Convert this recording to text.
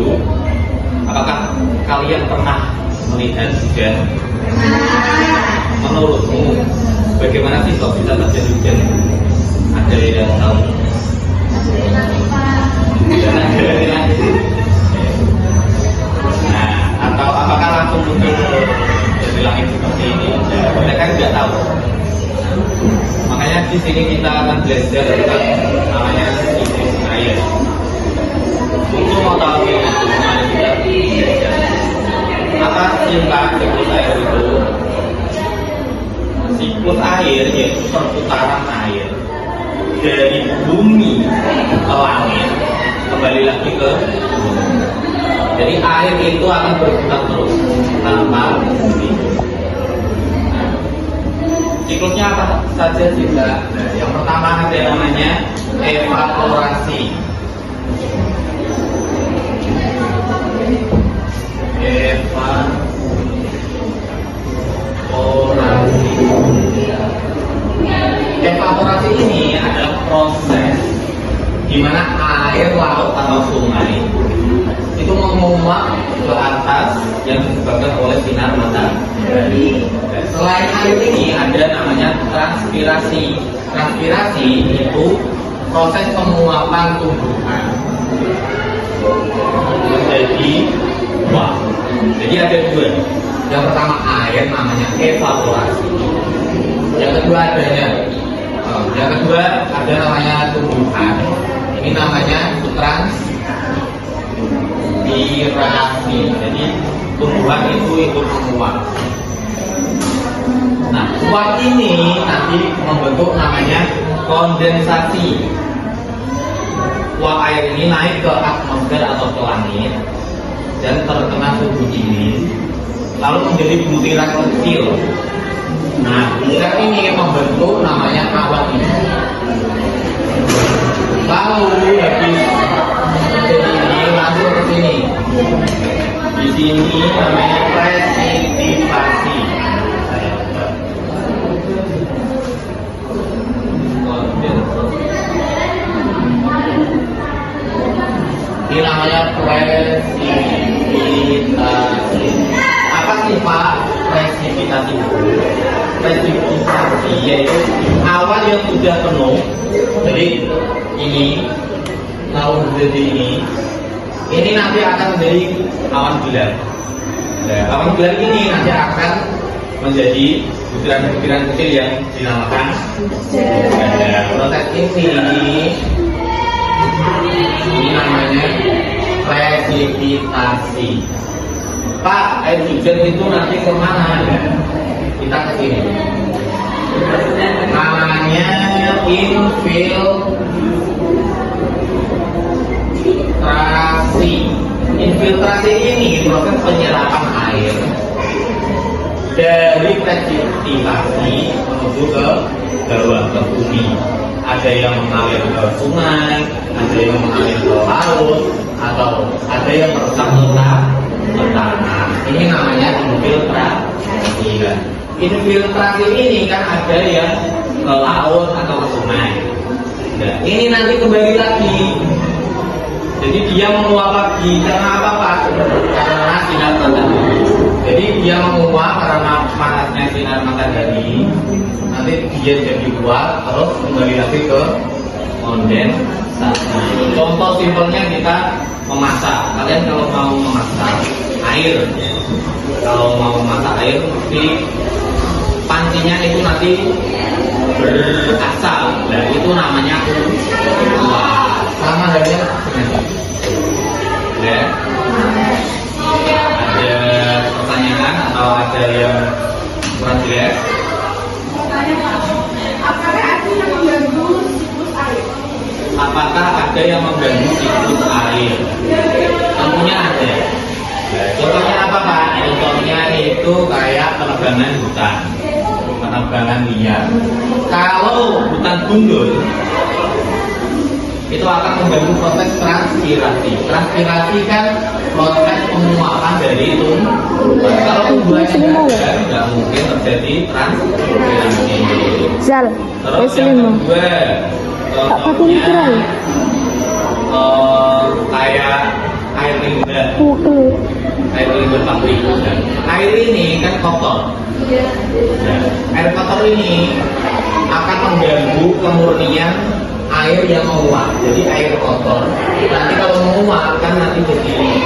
dulu. Apakah kalian pernah melihat hujan? Menurutmu bagaimana sih kok bisa terjadi hujan? Ada yang tahu? Nah, atau apakah langsung muncul dari langit seperti ini? Ya, mereka tidak tahu. Makanya di sini kita akan belajar tentang namanya siklus air. Untuk mau tahu itu, mari kita belajar. Apa singkat siklus air itu? Siklus air yaitu perputaran air dari bumi ke langit kembali lagi ke bumi. Jadi air itu akan berputar terus tanpa henti. Siklusnya apa saja sih Mbak? Nah, yang pertama ada namanya evaporasi. Evaporasi ini adalah proses di mana air laut atau sungai itu menguap ke atas yang disebabkan oleh sinar matahari. Selain air ini ada namanya transpirasi. Transpirasi itu proses penguapan tumbuhan menjadi uap. Jadi ada dua. Yang pertama air namanya evaporasi. Yang kedua ada namanya tumbuhan. Ini namanya transpirasi. Jadi tumbuhan itu ikut menguap. Nah, uap ini nanti membentuk namanya kondensasi. Uap air ini naik ke atmosfer atau ke langit dan terkena suhu dingin, lalu menjadi butiran kecil. Nah, butiran ini membentuk namanya awan ini. Lalu habis jadi ini langsung ke sini. Di sini namanya presipitation. Ini namanya presipitasi. Apa sih Pak presipitasi? Presipitasi yaitu awan yang sudah penuh. Jadi ini lalu menjadi ini nanti akan menjadi awan bulan. Nah, awan bulan ini nanti akan menjadi butiran-butiran kecil yang dinamakan proses ini namanya presipitasi. Pak, air hujan itu nanti kemana? Kita ke sini. Namanya infiltrasi. Infiltrasi ini proses penyerapan air dari presipitasi menuju ke bawah ke bumi. Ada yang mengalir ke sungai, ada yang mengalir ke laut, atau ada yang meresap ke tanah. Ini namanya infiltrasi. Infiltrasi ini kan ada yang ke laut atau ke sungai. Nah, ini nanti kembali lagi. Jadi dia menguap lagi. Karena apa Pak? Karena sinar matahari. Jadi dia menguap karena panasnya sinar matahari. Nanti dia jadi uap, terus kembali lagi ke kondensasi. Contoh simpelnya kita memasak. Kalian kalau mau memasak air, kalau mau memasak air, mesti pancinya itu nanti berasap. Nah, itu namanya uap. Sama halnya ya. Ada pertanyaan atau ada yang kurang jelas? Apakah ada yang mengganggu siklus air? Tentunya ada. Contohnya apa Pak? Contohnya itu kayak penebangan hutan, penebangan liar. Kalau hutan gundul itu akan mengganggu proses transpirasi. Transpirasi kan proses penguapan dari tumbuhan. Kalau tumbuhannya tidak mungkin terjadi transpirasi. Terus yang kedua, contohnya kayak air limbah. Air limbah pabrik. Nah, air ini kan kotor. Nah, air kotor ini akan mengganggu kemurnian air yang menguap. Jadi air kotor nanti kalau menguap kan nanti jadi